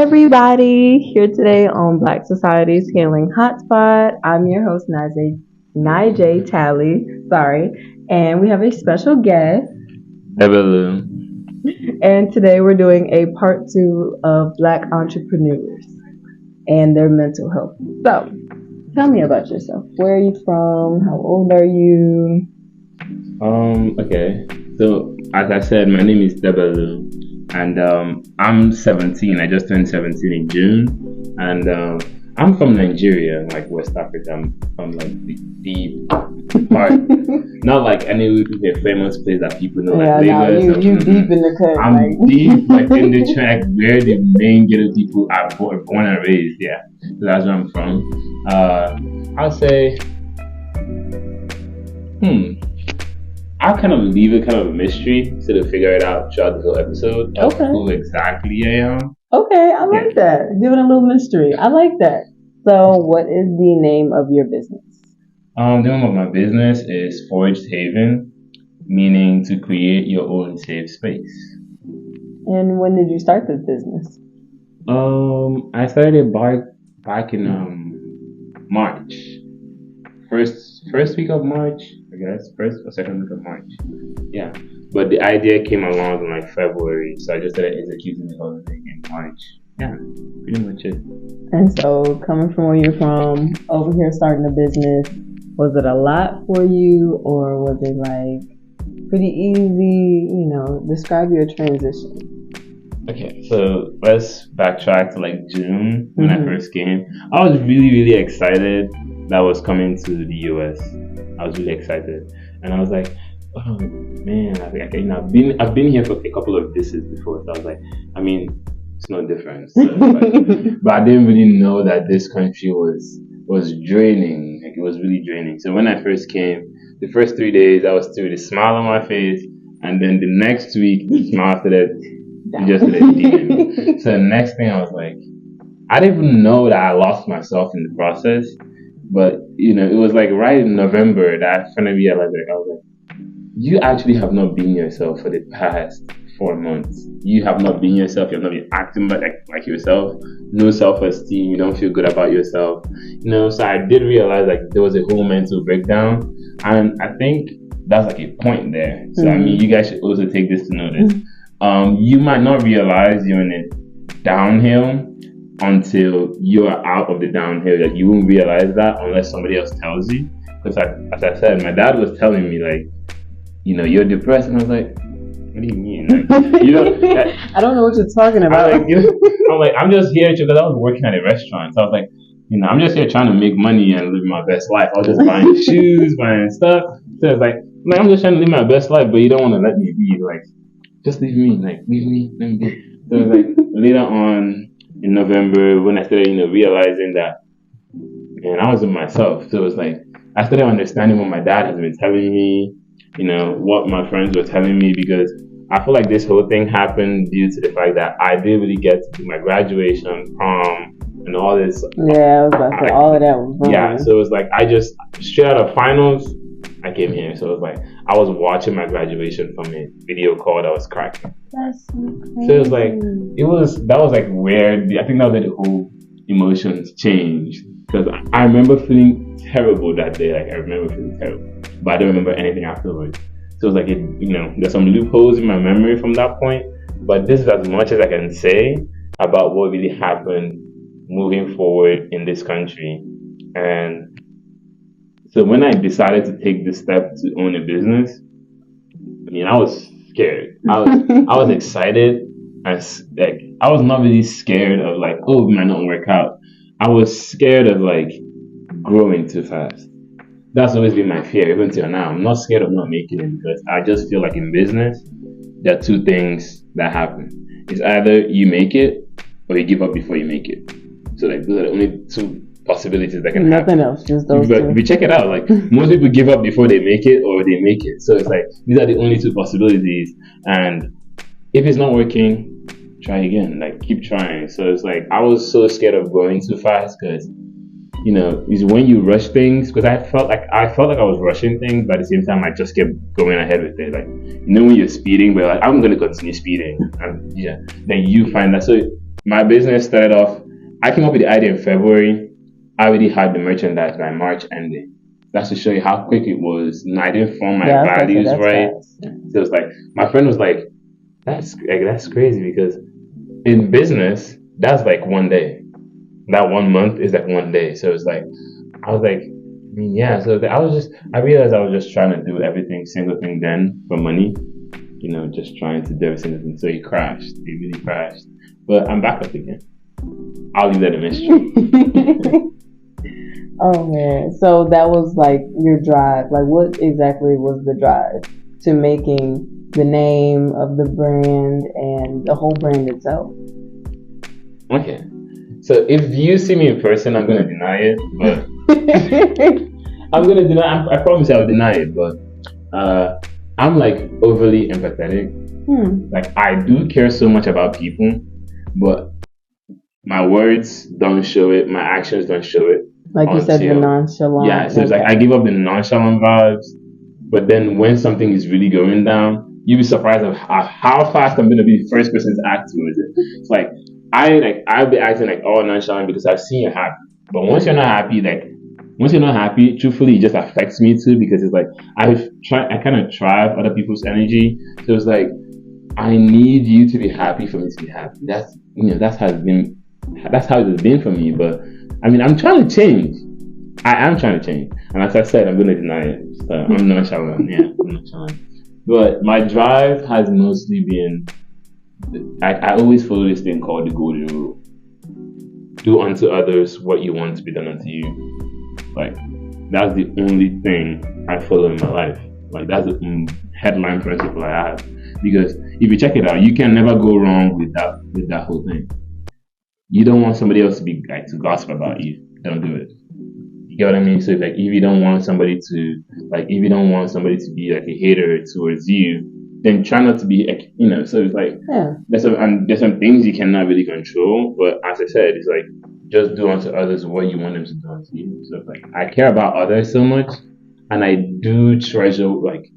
everybody. Here today on Black Society Scaling Hotspot. I'm your host, Nijay Tally. Sorry. And we have a special guest. Hello. And today we're doing a part two of Black entrepreneurs and their mental health. So, tell me about yourself. Where are you from? How old are you? Okay. So, as I said, my name is Debalu, and I'm 17. I just turned 17 in June, and I'm from Nigeria, like West Africa. I'm from like the deep part, not like any famous place that people know, like Lagos. You deep in the cut. I'm deep, like in the track where the main ghetto people are born and raised. Yeah, so that's where I'm from. I'll say, I'll kind of leave it kind of a mystery so to figure it out throughout the whole episode of who exactly I am. Okay, I like that. Give it a little mystery. I like that. So, what is the name of your business? The name of my business is Forged Haven, meaning to create your own safe space. And when did you start this business? I started back in March. First week of March, I guess. First or second week of March. Yeah. But the idea came along in like February, so I just started executing the whole thing in March. Yeah, pretty much it. And so, coming from where you're from, over here starting a business, was it a lot for you, or was it like pretty easy? Describe your transition. Okay, so let's backtrack to like June when I first came. I was really, really excited that I was coming to the US. I was really excited, and I was like, "Oh man, I've been here for a couple of visits before." So I was like, it's no difference. So but I didn't really know that this country was draining. Like it was really draining. So when I first came, the first 3 days I was still with a smile on my face, and then the next week the smile started just dim. So the next thing I was like, I didn't even know that I lost myself in the process. But it was like right in November that I finally realized, I was like, you actually have not been yourself for the past 4 months. You have not been yourself. You have not been acting like yourself. No self-esteem. You don't feel good about yourself. So I did realize like there was a whole mental breakdown, and I think that's like a point there. So you guys should also take this to notice. You might not realize you're in a downhill until you're out of the downhill. Like you won't realize that unless somebody else tells you. Because as I said, my dad was telling me like, you're depressed, and I was like, what do you mean? Like, I don't know what you're talking about. I'm just here because I was working at a restaurant. So I was like, I'm just here trying to make money and live my best life. I was just buying shoes, buying stuff. So it's like I'm just trying to live my best life, but you don't want to let me be. Like, just leave me. Like, leave me. Let me be. So it was like later on in November when I started, realizing that, man, I was in myself. So it was like I started understanding what my dad has been telling me, what my friends were telling me, because I feel like this whole thing happened due to the fact that I didn't really get to do my graduation, prom, and all this. Yeah, I was about to say all of that was wrong. Yeah, so it was like I just straight out of finals, I came here. So it was like I was watching my graduation from a video call that was cracking. That's so crazy. So it was like that was like where I think that was where the whole emotions changed, because I remember feeling terrible that day. Like I remember feeling terrible, but I don't remember anything afterwards. So it's like there's some loopholes in my memory from that point. But this is as much as I can say about what really happened moving forward in this country. And so when I decided to take this step to own a business, I was scared. I was excited. I was not really scared of like, oh, it might not work out. I was scared of like growing too fast. That's always been my fear, even till now. I'm not scared of not making it, because I just feel like in business, there are two things that happen. It's either you make it or you give up before you make it. So like those are the only two possibilities that can happen. Nothing else, just those two. If you check it out, like most people give up before they make it or they make it. So it's like these are the only two possibilities. And if it's not working, try again. Like keep trying. So it's like I was so scared of going too fast, because is when you rush things, because I felt like I was rushing things, but at the same time I just kept going ahead with it. Like when you're speeding, but like I'm gonna continue speeding, and then you find that. So my business started off. I came up with the idea in February. I already had the merchandise by March ending. That's to show you how quick it was. And I didn't form my values that's right. fast. So it's like my friend was like, that's crazy because in business that's like one day. That 1 month is like one day. So it's like I was like, I mean, yeah. So I realized I was just trying to do everything, single thing then for money. Just trying to do everything. So he crashed. He really crashed. But I'm back up again. I'll leave that a mystery. Oh man. So that was like your drive. Like what exactly was the drive to making the name of the brand and the whole brand itself? Okay. So if you see me in person, I'm gonna deny it, but I'm gonna deny. I promise I'll deny it, but I'm like overly empathetic. Like I do care so much about people, but my words don't show it. My actions don't show it. Like you said, the nonchalant. Yeah, so it's like I give up the nonchalant vibes, but then when something is really going down, you'd be surprised of how fast I'm gonna be the first person to act towards it. It's like I'll be acting like all nonchalant because I've seen you happy. But once you're not happy, truthfully, it just affects me too because it's like I kind of thrive other people's energy. So it's like I need you to be happy for me to be happy. That's how it's been for me. But I mean, I'm trying to change. I am trying to change, and as I said, I'm going to deny it. So I'm nonchalant. Yeah, I'm nonchalant. But my drive has mostly been. I always follow this thing called the golden rule. Do unto others what you want to be done unto you. Like that's the only thing I follow in my life. Like that's the headline principle I have. Because if you check it out, you can never go wrong with that whole thing. You don't want somebody else to be like to gossip about you. Don't do it. You get what I mean? So if you don't want somebody to be like a hater towards you, then try not to be So it's like there's some things you cannot really control. But as I said, it's like just do unto others what you want them to do unto you. So it's like I care about others so much, and I do treasure like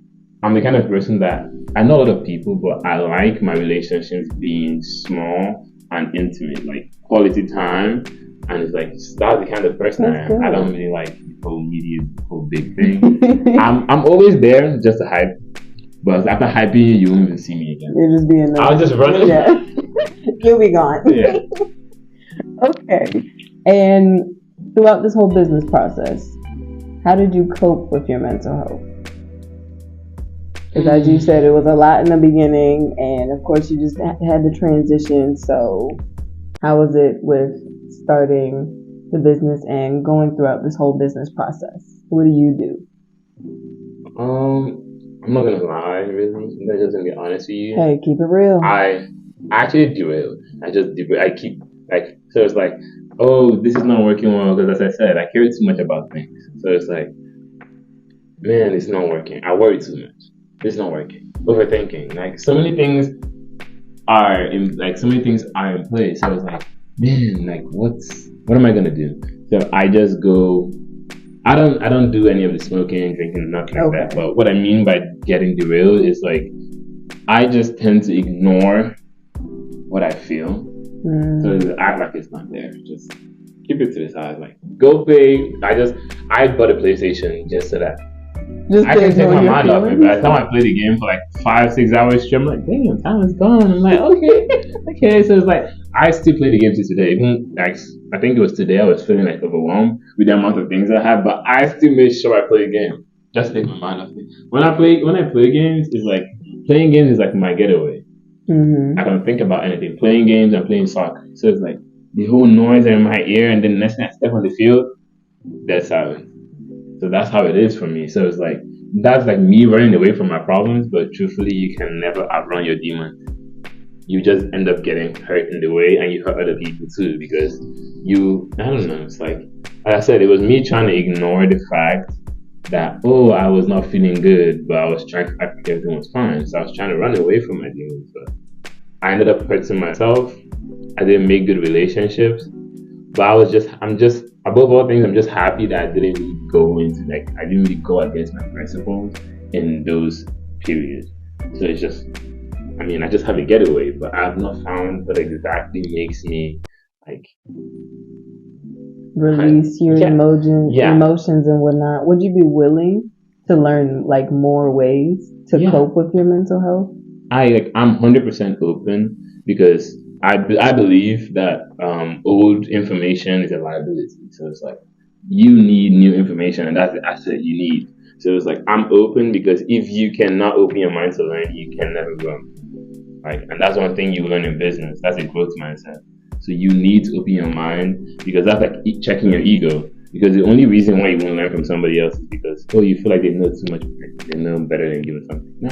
I'm the kind of person that I know a lot of people, but I like my relationships being small and intimate, like quality time. And it's like that's the kind of person I am. I don't really like the whole media, the whole big thing. I'm always there just to hype, but after hyping you won't even see me again. You'll just be in. I'll just run. Yeah, you'll be gone. Yeah. Okay. And throughout this whole business process, how did you cope with your mental health? Because as you said, it was a lot in the beginning, and of course you just had the transition. So how was it with starting the business and going throughout this whole business process? What do you do? I'm not gonna lie, really. I'm just gonna be honest with you. Hey, keep it real. I actually derail. I keep like so it's like, oh, this is not working well because as I said, I care too much about things. So it's like, man, it's not working. I worry too much. It's not working. Overthinking. Like so many things are in place. So it's like, man, like what am I gonna do? So I just go. I don't do any of the smoking, drinking, nothing like that. But what I mean by getting derailed is like I just tend to ignore what I feel. So act like it's not there. Just keep it to the side. Like go play. I bought a PlayStation just so that I can take my mind off it. By the time I play the game for like 5-6 hours straight, I'm like, damn, time is gone. I'm like, okay. So it's like I still play the game to today. Even like I think it was today I was feeling like overwhelmed with the amount of things I have, but I still made sure I play a game. Just take my mind off it. When I play games, it's like playing games is like my getaway. I don't think about anything. Playing games and playing soccer. So it's like the whole noise in my ear, and then the next time I step on the field, that's silence. So that's how it is for me. So it's like that's like me running away from my problems, but truthfully, you can never outrun your demons. You just end up getting hurt in the way, and you hurt other people too because I don't know. It's like I said, it was me trying to ignore the fact that I was not feeling good, but I was trying to act like everything was fine. So I was trying to run away from my demons, but I ended up hurting myself. I didn't make good relationships, but I'm just above all things, I'm just happy that I didn't really go against my principles in those periods. So it's just I mean, I just have a getaway, but I've not found what exactly makes me like Release your yeah, yeah. emotions and whatnot. Would you be willing to learn like more ways to Yeah. cope with your mental health? I'm 100% open because I believe that old information is a liability. So it's like you need new information, and that's the asset you need. So it's like I'm open because if you cannot open your mind to learn, you can never grow. Right, and that's one thing you learn in business. That's a growth mindset. So you need to open your mind because that's like checking your ego. Because the only reason why you won't learn from somebody else is because you feel like they know too much, they know better than you or something. No,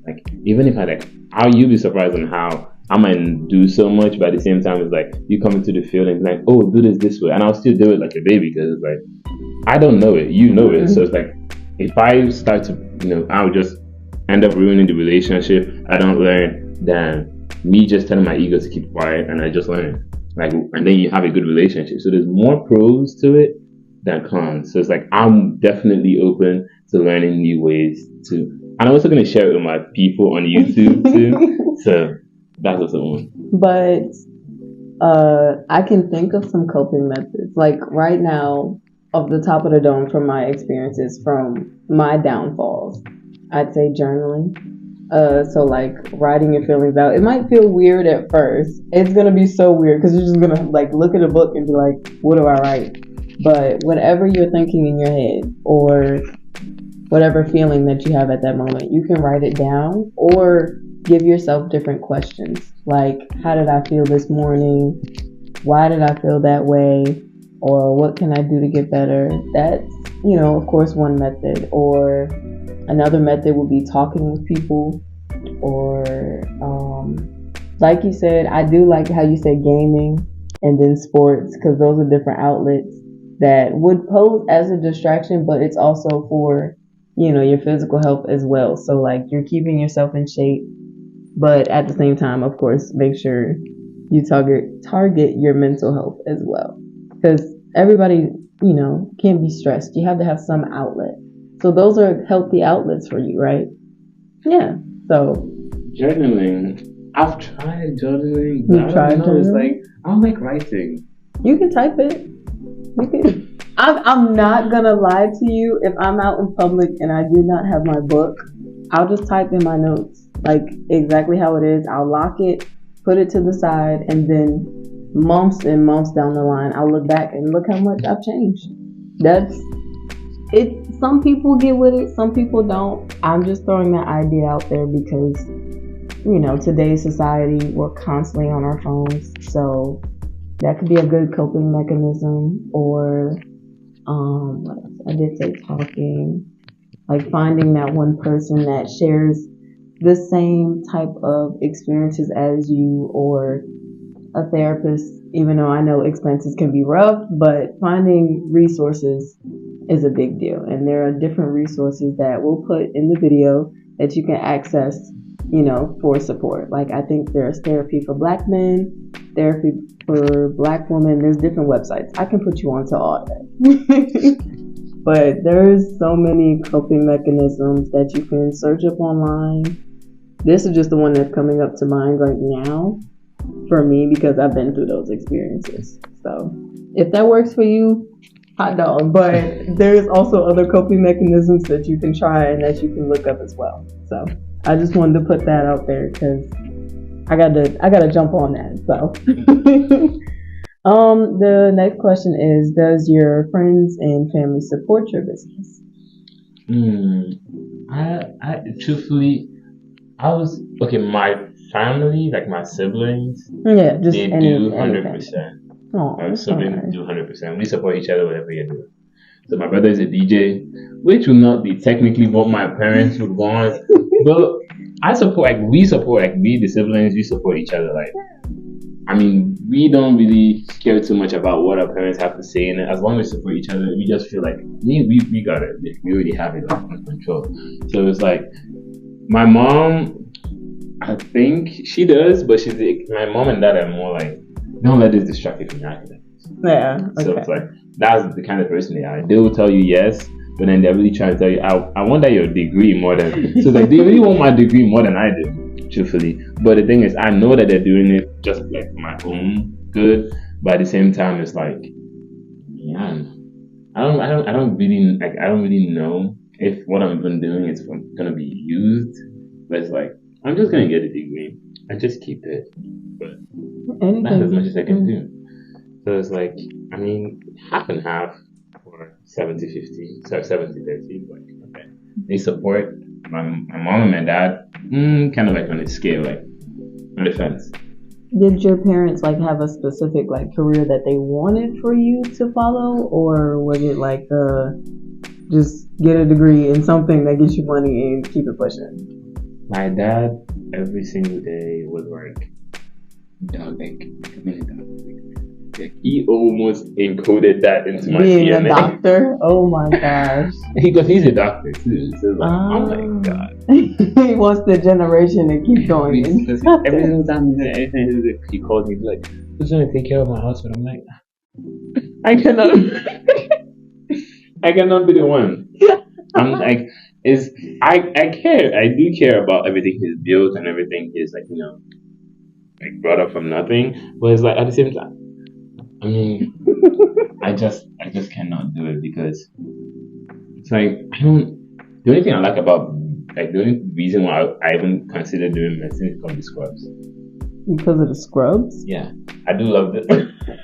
like even if I like, how you be surprised on how I might do so much, but at the same time it's like you come into the field and it's like, oh, do this way, and I'll still do it like a baby because it's like I don't know it, you know it. So it's like if I start to, I'll just end up ruining the relationship. I don't learn, then me just telling my ego to keep quiet and I just learn. Like, and then you have a good relationship. So there's more pros to it than cons. So it's like I'm definitely open to learning new ways too. And I'm also gonna share it with my people on YouTube too. So that's also one. But I can think of some coping methods. Like right now, off the top of the dome from my experiences from my downfalls, I'd say journaling. So like writing your feelings out. It might feel weird at first. It's gonna be so weird because you're just gonna like look at a book and be like, what do I write? But whatever you're thinking in your head or whatever feeling that you have at that moment, you can write it down or give yourself different questions. Like, how did I feel this morning? Why did I feel that way? Or what can I do to get better? That's, of course, one method. Or another method would be talking with people. Or, like you said, I do like how you said gaming and then sports, because those are different outlets that would pose as a distraction, but it's also for, your physical health as well. So like you're keeping yourself in shape, but at the same time, of course, make sure you target your mental health as well, because everybody, can be stressed. You have to have some outlet. So those are healthy outlets for you, right? Yeah. So journaling. I've tried journaling, but you tried journaling? It's like I don't like writing. You can type it. You can. I'm not gonna lie to you. If I'm out in public and I do not have my book, I'll just type in my notes, like exactly how it is. I'll lock it, put it to the side, and then months and months down the line, I'll look back and look how much I've changed. That's it. Some people get with it, some people don't. I'm just throwing that idea out there because, today's society, we're constantly on our phones. So that could be a good coping mechanism. Or, what else? I did say talking. Like finding that one person that shares the same type of experiences as you, or a therapist, even though I know expenses can be rough, but finding resources is a big deal. And there are different resources that we'll put in the video that you can access, for support. Like I think there's therapy for Black men, therapy for Black women. There's different websites. I can put you onto all that. But there's so many coping mechanisms that you can search up online. This is just the one that's coming up to mind right now for me because I've been through those experiences. So if that works for you, hot dog. But there's also other coping mechanisms that you can try and that you can look up as well. So I just wanted to put that out there because I gotta jump on that. So the next question is, does your friends and family support your business? I truthfully, my family, like my siblings, Yeah, just they do 100%. My siblings do 100%. We support each other whatever you do. So my brother is a DJ, which will not be technically what my parents would want, but we support the siblings, we support each other. Like, I mean, we don't really care too much about what our parents have to say in it. As long as we support each other, we just feel like, we got it. We already have it under control. So it's like, my mom, I think she does, but my mom and dad are more like, don't let this distract you from your academics. Yeah. Okay. So it's like, that's the kind of person they are. They will tell you yes, but then they're really trying to tell you, I want that your degree more than. So it's like they really want my degree more than I do, truthfully. But the thing is, I know that they're doing it just like for my own good, but at the same time, it's like, yeah, I don't really like, I don't really know if what I'm even doing is gonna be used. But it's like I'm just gonna get a degree and just keep it. But that's as much as I can do. So it's like, I mean, half and half or 70-50, sorry, 70-30. Like, okay. They support my mom and my dad, kind of like on a scale, like on the fence. Did your parents like have a specific like career that they wanted for you to follow, or was it like just get a degree in something that gets you money and keep it pushing? My dad every single day was like, dog, like, come in, dog. Like, he almost encoded that into my Being DNA. a doctor? Oh my gosh. Because he's a doctor too. So like, oh my god. He wants the generation to keep going. Every single time he calls me, he's like, who's gonna take care of my hospital? I'm like, I cannot. I cannot be the one. I'm like, I care. I do care about everything he's built and everything he's like, like brought up from nothing. But it's like at the same time, I mean, I just cannot do it because it's like I don't. The only thing I like about like the only reason why I even consider doing medicine is because of the scrubs. Because of the scrubs? Yeah, I do love this.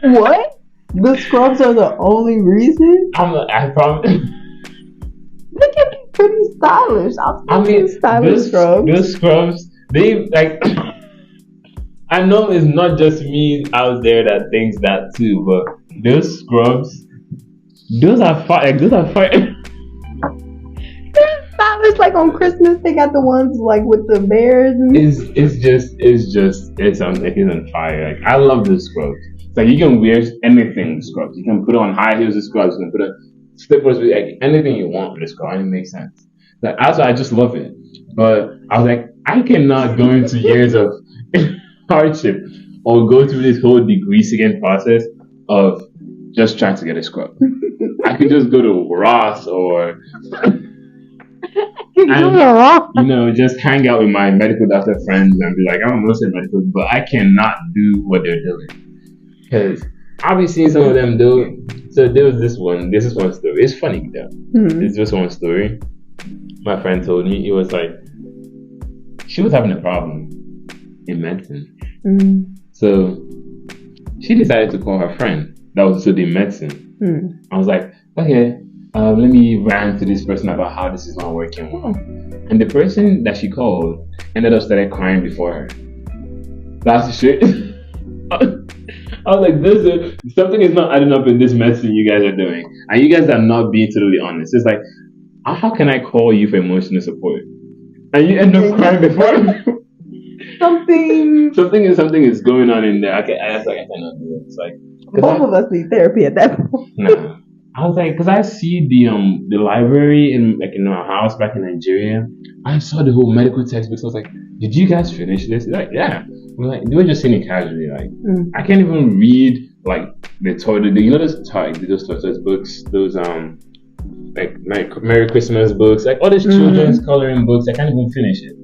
What? The scrubs are the only reason? I promise. They can be pretty stylish. I mean, stylish scrubs. Those scrubs, they like. I know it's not just me out there that thinks that too, but those scrubs, those are fire. Like, those are fire. They're stylish. Like on Christmas, they got the ones like with the bears. And It's on fire. Like I love those scrubs. It's like you can wear anything with scrubs. You can put on high heels with scrubs. You can put on slippers with like anything you want with a scrub, and it makes sense. Like also, I just love it. But I was like, I cannot go into years of hardship or go through this whole degree seeking process of just trying to get a scrub. I could just go to Ross or just hang out with my medical doctor friends and be like, I'm mostly medical, but I cannot do what they're doing because I'll be seeing some of them do. So there was this one. This is one story. It's funny though. It's just one story. My friend told me it was like she was having a problem in medicine. So she decided to call her friend that was studying medicine. I was like, okay, let me rant to this person about how this is not working well. And the person that she called ended up started crying before her. That's the shit. I was like, something is not adding up in this medicine you guys are doing. And you guys are not being totally honest. It's like, how can I call you for emotional support? And you end up crying before something is going on in there. Okay, I was like, I cannot do it. It's like both of us need therapy at that point. Nah. I was like, because I see the library in our house back in Nigeria. I saw the whole medical textbooks. I was like, did you guys finish this? Like, yeah. I'm like, they were just saying it casually. Like, I can't even read like those tortoise books, those like Merry Christmas books, like all these children's coloring books. I can't even finish it.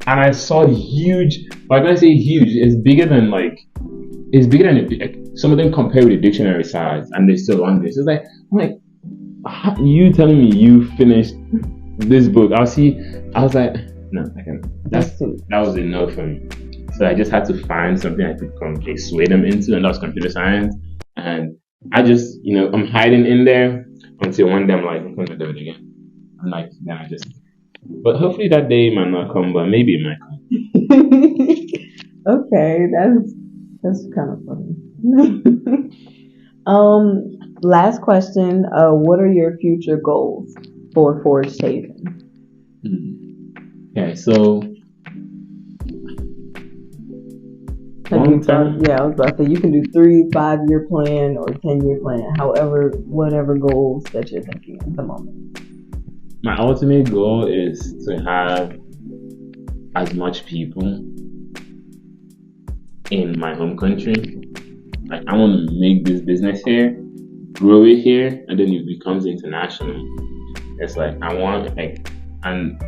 And I saw huge. Like when I say huge, it's bigger than like some of them compare with the dictionary size, and they're still on this. It's like I'm like, you telling me you finished this book? I was like, no, I can't. That was enough for me. So I just had to find something I could sway them into, and that was computer science. And I just, I'm hiding in there until one day I'm like, I'm gonna do it again. I'm like, then I just. But hopefully that day might not come, but maybe it might come. Okay, that's kind of funny. Last question. What are your future goals for Forged Haven? Okay, so long term. Yeah, I was about to say you can do 3-5-year plan or 10-year plan, whatever goals that you're thinking at the moment. My ultimate goal is to have as much people in my home country. Like I want to make this business here, grow it here, and then it becomes international. It's like I want like, and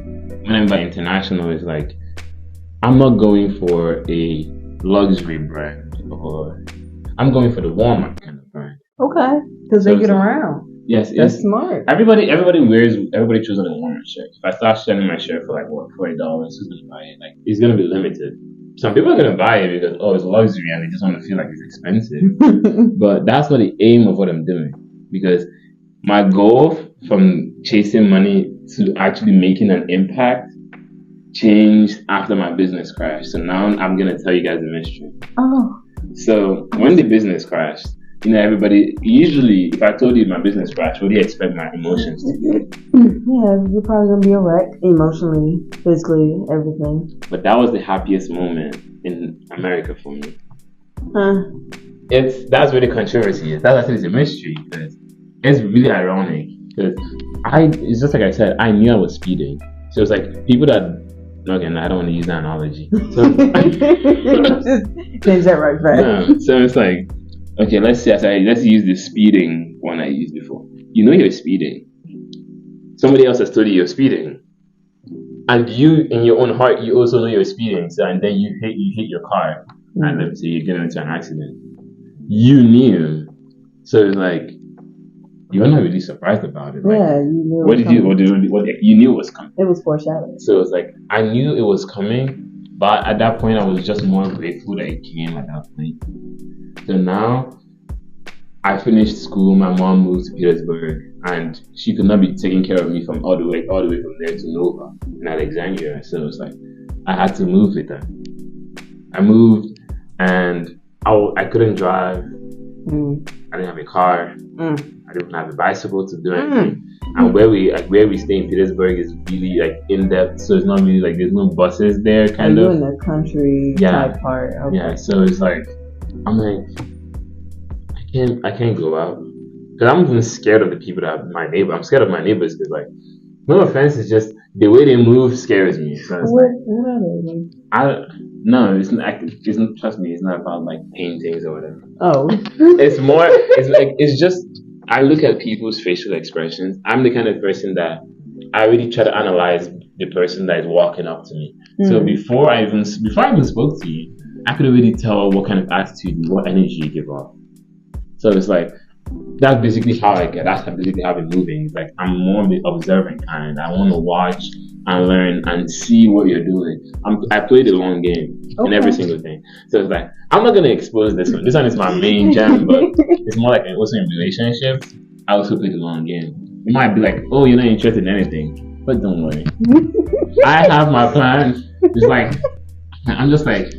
when I'm by international, it's like I'm not going for a luxury brand, or I'm going for the Walmart kind of brand. Okay, because So they get it's like, around. yes, That's it's smart. everybody chooses on a Walmart shirt. If I start selling my shirt for like what $40, who's gonna buy it? Like it's gonna be limited. Some people are gonna buy it because it's luxury and they just want to feel like it's expensive. But that's not the aim of what I'm doing, because my goal from chasing money to actually making an impact changed after my business crashed. So now I'm gonna tell you guys the mystery. Oh. So when the business crashed, everybody usually, if I told you my business crashed, what do you expect my emotions to be? Yeah, you're probably gonna be a wreck emotionally, physically, everything. But that was the happiest moment in America for me. Huh. That's where the controversy is. That's actually a mystery, because it's really ironic. Because it's just like I said, I knew I was speeding. So it's like people that. Again, I don't want to use that analogy. So, just change that right back. No, so it's like, okay, let's use the speeding one I used before. You know you're speeding. Somebody else has told you you're speeding, and you, in your own heart, you also know you're speeding. So, and then you hit your car, and let's say you get into an accident. You knew, so it's like you're not really surprised about it. Like, yeah, you knew. What you knew was coming. It was foreshadowed. So it's like I knew it was coming, but at that point I was just more grateful that it came at that point. So now I finished school. My mom moved to Petersburg, and she could not be taking care of me from all the way from there to Nova in Alexandria. So it's like I had to move with her. I moved, and I couldn't drive. I didn't have a car. I didn't have a bicycle to do anything. And where we stay in Petersburg is really like in depth, so it's not really like there's no buses there. Kind of in the country type part. Okay. Yeah, so it's like I'm like I can't go out because I'm even scared of the people that my neighbor. I'm scared of my neighbors because like no offense, it's just the way they move scares me. So it's what are they? No, it's not. Trust me, it's not about like paintings or whatever. Oh, it's more. It's like it's just. I look at people's facial expressions. I'm the kind of person that I really try to analyze the person that is walking up to me. So before I even spoke to you, I could already tell what kind of attitude, what energy you give off. So it's like that's basically how I get. That's basically how I'm moving. It's like I'm more the observant kind. I want to watch and learn and see what you're doing. I play the long game in every single thing. So it's like I'm not gonna expose this one. This one is my main jam, but it's more like also in relationships. I also play the long game. You might be like, oh, you're not interested in anything, but don't worry. I have my plans. It's like I'm just like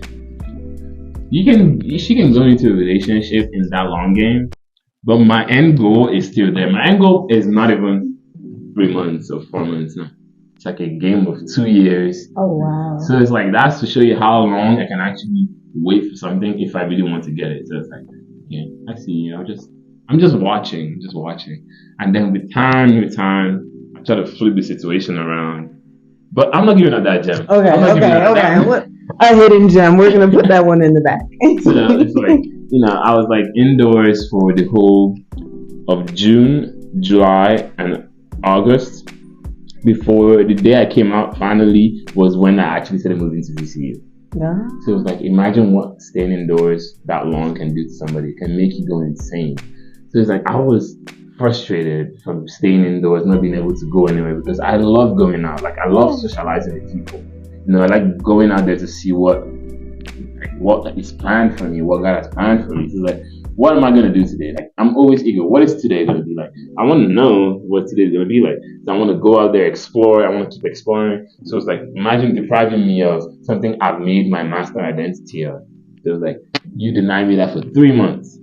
she can go into a relationship in that long game, but my end goal is still there. My end goal is not even 3 months or 4 months now. It's like a game of 2 years. Oh wow! So it's like that's to show you how long I can actually wait for something if I really want to get it. So it's like, yeah, I see you. I'm just watching, and then with time, I try to flip the situation around. But I'm not giving out that gem. Okay. What a hidden gem. We're gonna put that one in the back. So it's like I was like indoors for the whole of June, July, and August. Before the day I came out finally was when I actually started moving to VCU. Yeah. So it was like, imagine what staying indoors that long can do to somebody. It can make you go insane. So it's like I was frustrated from staying indoors, not being able to go anywhere because I love going out. Like I love socializing with people. I like going out there to see what is planned for me, what God has planned for me. So like, what am I gonna do today? Like I'm always eager. What is today gonna be like? I want to know what today's gonna be like. So I want to go out there, explore. I want to keep exploring. So it's like, imagine depriving me of something I've made my master identity of. So it's like, you denied me that for 3 months.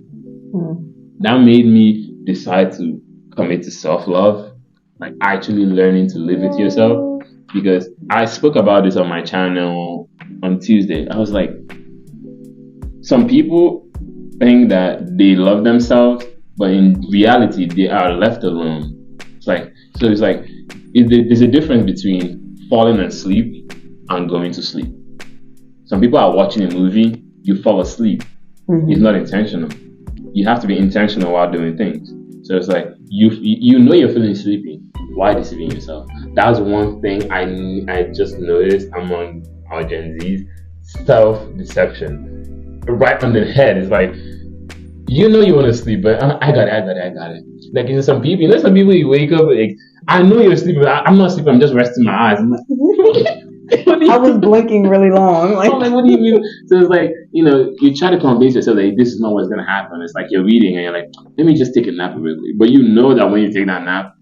That made me decide to commit to self-love, like actually learning to live with yourself. Because I spoke about this on my channel on Tuesday. I was like, some people think that they love themselves, but in reality, they are left alone. It's like, there's a difference between falling asleep and going to sleep. Some people are watching a movie, you fall asleep. It's not intentional. You have to be intentional while doing things. So it's like, you know you're feeling sleepy, Why deceiving yourself? That's one thing I just noticed among our Gen Zs: self-deception. Right on the head. It's like, you want to sleep, but I got it. Like, some people, some people you wake up like, I know you're sleeping, but I'm not sleeping. I'm just resting my eyes. I'm like, I was blinking really long. I'm like, what do you mean? So it's like, you try to convince yourself that this is not what's gonna happen. It's like you're reading and you're like, let me just take a nap real quick. But you know that when you take that nap,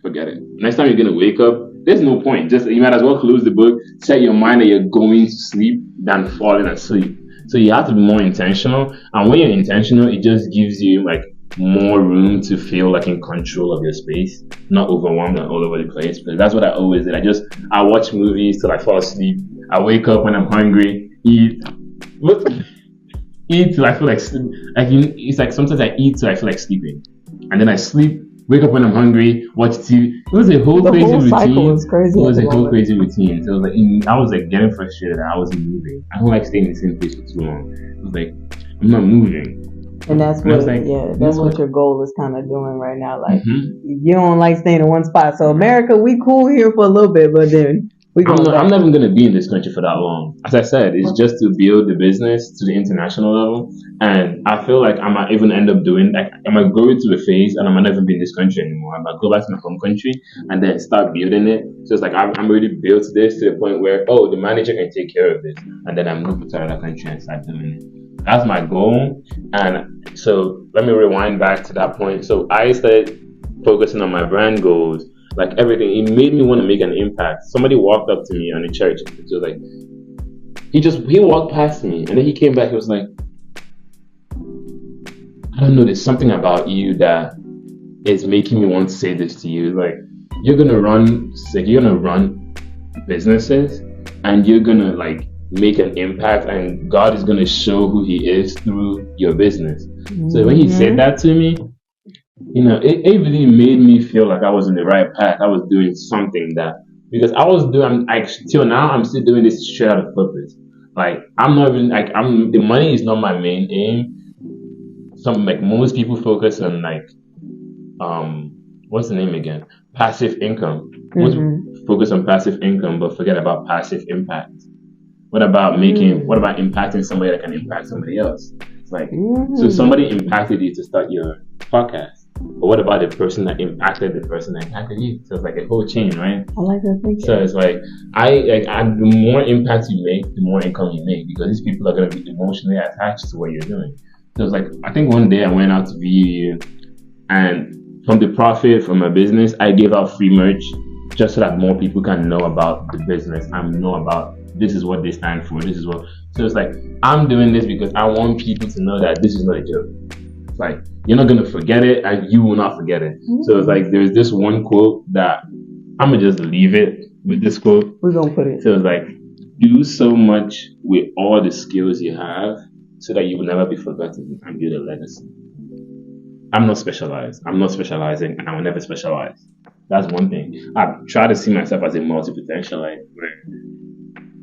forget it. Next time you're gonna wake up, there's no point. Just, you might as well close the book, set your mind that you're going to sleep than falling asleep. So you have to be more intentional. And when you're intentional, it just gives you like more room to feel like in control of your space, not overwhelmed and all over the place. But that's what I always did. I watch movies till I fall asleep. I wake up when I'm hungry, eat. Eat till I feel like it's like sometimes I eat till I feel like sleeping, and then I sleep. Wake up when I'm hungry. Watch TV. It was a whole crazy routine. Cycle was crazy. It was a whole crazy routine. So it was like I was like getting frustrated that I wasn't moving. I don't like staying in the same place for too long. It was like, I'm not moving. And that's what, that's what your goal is kind of doing right now. Like, you don't like staying in one spot. So America, we cool here for a little bit, but then I'm not even going to be in this country for that long. As I said, it's just to build the business to the international level. And I feel like I might even end up doing, like, I might go into the phase and I might never be in this country anymore. I might go back to my home country and then start building it. So it's like, I'm already built this to the point where, the manager can take care of this. And then I move to another country and start doing it. That's my goal. And so let me rewind back to that point. So I started focusing on my brand goals. Like everything, it made me want to make an impact. Somebody walked up to me on the church. It was like, he walked past me and then he came back. He was like, I don't know, there's something about you that is making me want to say this to you. Like, you're gonna run businesses and you're gonna like make an impact, and God is gonna show who He is through your business. So when he said that to me, it really made me feel like I was in the right path. I was doing something because till now, I'm still doing this straight out of purpose. Like, I'm not even, like, the money is not my main aim. Most people focus on, like, what's the name again? Passive income. Most focus on passive income, but forget about passive impact. What about impacting somebody that can impact somebody else? It's like, so somebody impacted you to start your podcast. But what about the person that impacted the person that impacted you? So it's like a whole chain, right? I like that thinking. So it's like, the more impact you make, the more income you make, because these people are going to be emotionally attached to what you're doing. So it's like, I think one day I went out to VU, and from the profit from my business, I gave out free merch just so that more people can know about the business and know about this is what they stand for. So it's like, I'm doing this because I want people to know that this is not a joke. It's like, you're not going to forget it and you will not forget it. So it's like, there's this one quote that I'm going to just leave it with this quote. We're going to put it. So it's like, do so much with all the skills you have so that you will never be forgotten and build a legacy. I'm not specialized. I'm not specializing, and I will never specialize. That's one thing. I try to see myself as a multi-potentialite, where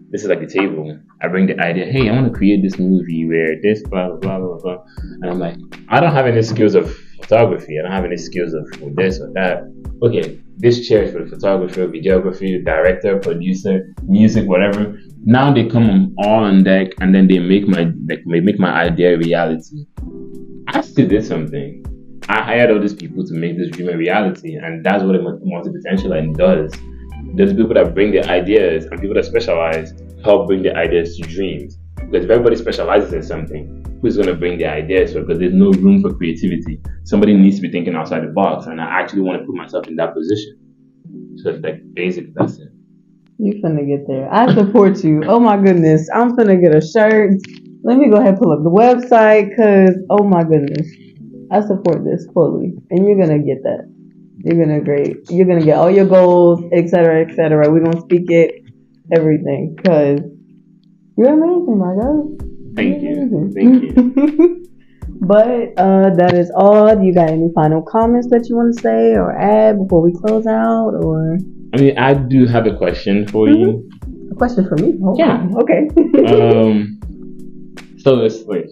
this is like the table. I bring the idea, hey, I want to create this movie where this, blah, blah, blah, blah, blah. And I'm like, I don't have any skills of photography. I don't have any skills of this or that. Okay, this chair is for the photographer, videography, director, producer, music, whatever. Now they come all on deck, and then they make my idea a reality. I still did something. I hired all these people to make this dream a reality, and that's what a multi-potentialite does. There's people that bring their ideas, and people that specialize help bring their ideas to dreams. Because if everybody specializes in something, who's going to bring their ideas for? Because there's no room for creativity. Somebody needs to be thinking outside the box, and I actually want to put myself in that position. So it's like, basically, that's it. You finna get there. I support you. Oh my goodness. I'm finna get a shirt. Let me go ahead and pull up the website, because, oh my goodness. I support this fully. And you're going to get that. You're going to get all your goals, etc., etc. We're going to speak it, everything, because you're amazing, my God. Thank you. But that is all. You got any final comments that you want to say or add before we close out? Or I mean, I do have a question for you. A question for me? Oh, yeah. Okay. So it's like,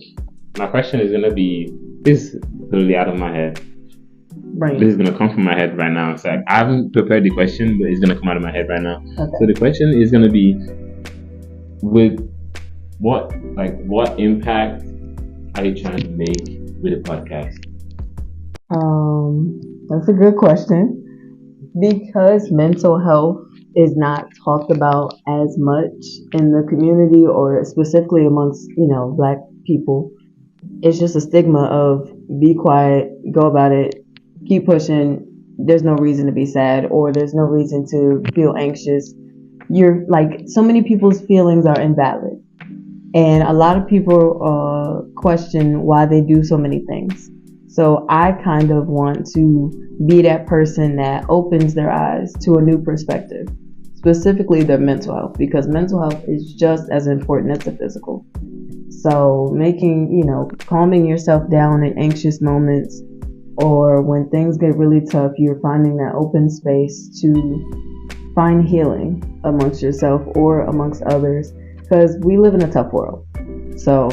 my question is gonna be, this is totally out of my head. Right. This is gonna come from my head right now. It's like I haven't prepared the question, but it's gonna come out of my head right now. Okay. So the question is gonna be, with what impact are you trying to make with the podcast? That's a good question. Because mental health is not talked about as much in the community or specifically amongst, Black people. It's just a stigma of be quiet, go about it, keep pushing. There's no reason to be sad or there's no reason to feel anxious. You're like, so many people's feelings are invalid. And a lot of people question why they do so many things. So I kind of want to be that person that opens their eyes to a new perspective, specifically their mental health, because mental health is just as important as the physical. So calming yourself down in anxious moments or when things get really tough, you're finding that open space to find healing amongst yourself or amongst others, because we live in a tough world. So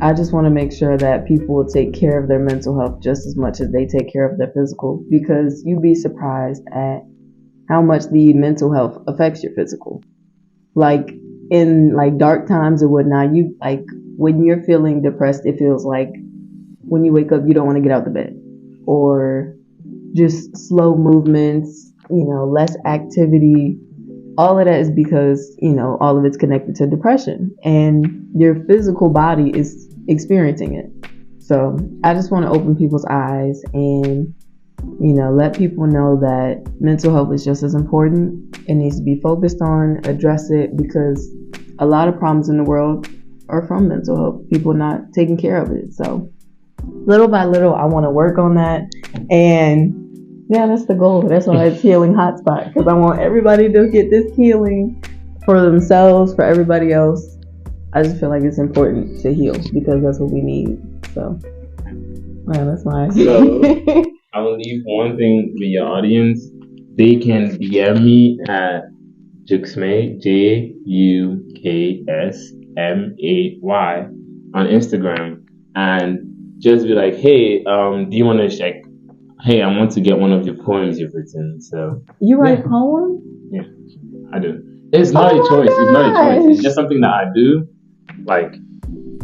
I just want to make sure that people will take care of their mental health just as much as they take care of their physical, because you'd be surprised at how much the mental health affects your physical. Like in dark times or whatnot, you when you're feeling depressed, it feels like when you wake up you don't want to get out of the bed, or just slow movements, less activity. All of that is because, all of it's connected to depression and your physical body is experiencing it. So I just want to open people's eyes and, let people know that mental health is just as important. It needs to be focused on, address it, because a lot of problems in the world are from mental health, people not taking care of it. So little by little, I want to work on that. And yeah, that's the goal. That's why it's Healing Hotspot, because I want everybody to get this healing for themselves, for everybody else. I just feel like it's important to heal because that's what we need. So, yeah, that's my So, I will leave one thing with your audience. They can DM me at Juksmay, JUKSMAY, on Instagram, and just be like, hey, do you want to check? Hey, I want to get one of your poems you've written. So you write poems? Yeah, I do. It's not a choice. It's not a choice. It's just something that I do. Like,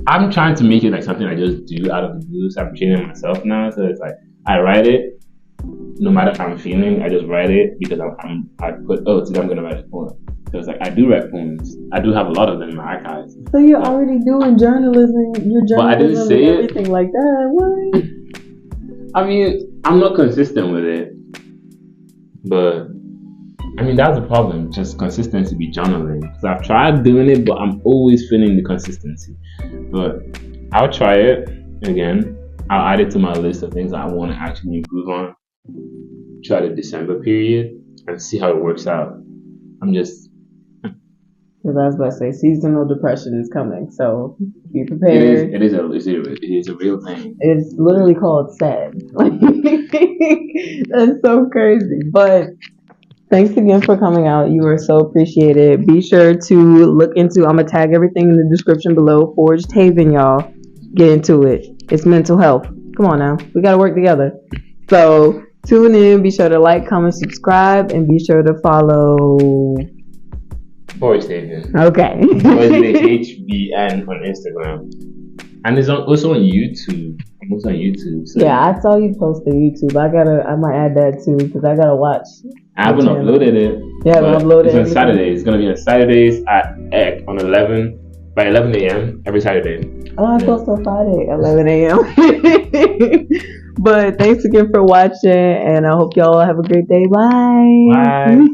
I'm trying to make it like something I just do out of the blue. So I'm training myself now. So it's like I write it, no matter how I'm feeling. I just write it because I put today I'm gonna write a poem. So it's like I do write poems. I do have a lot of them in my archives. So you're already doing journalism. You're journalism but I didn't say and everything like that. What? I mean, I'm not consistent with it, but I mean that's the problem. Just consistency be journaling. Because I've tried doing it, but I'm always feeling the consistency. But I'll try it again. I'll add it to my list of things that I want to actually improve on. Try the December period and see how it works out. I'm just. Because I was about to say, seasonal depression is coming, so be prepared. It is a real thing. It's literally called sad. That's so crazy. But thanks again for coming out. You are so appreciated. Be sure to look into, I'm going to tag everything in the description below. Forged Haven, y'all. Get into it. It's mental health. Come on now. We got to work together. So tune in. Be sure to like, comment, subscribe, and be sure to follow Forged Haven. Okay. Forged HBN on Instagram. And it's also on YouTube. I'm also on YouTube. So yeah, I saw you post to YouTube. I might add that too because I gotta watch. I haven't uploaded it. Yeah, I haven't uploaded it. It's on Saturdays. It's gonna be on Saturdays on 11 by 11 a.m. every Saturday. Oh, I post on Friday at 11 a.m. But thanks again for watching, and I hope y'all have a great day. Bye. Bye.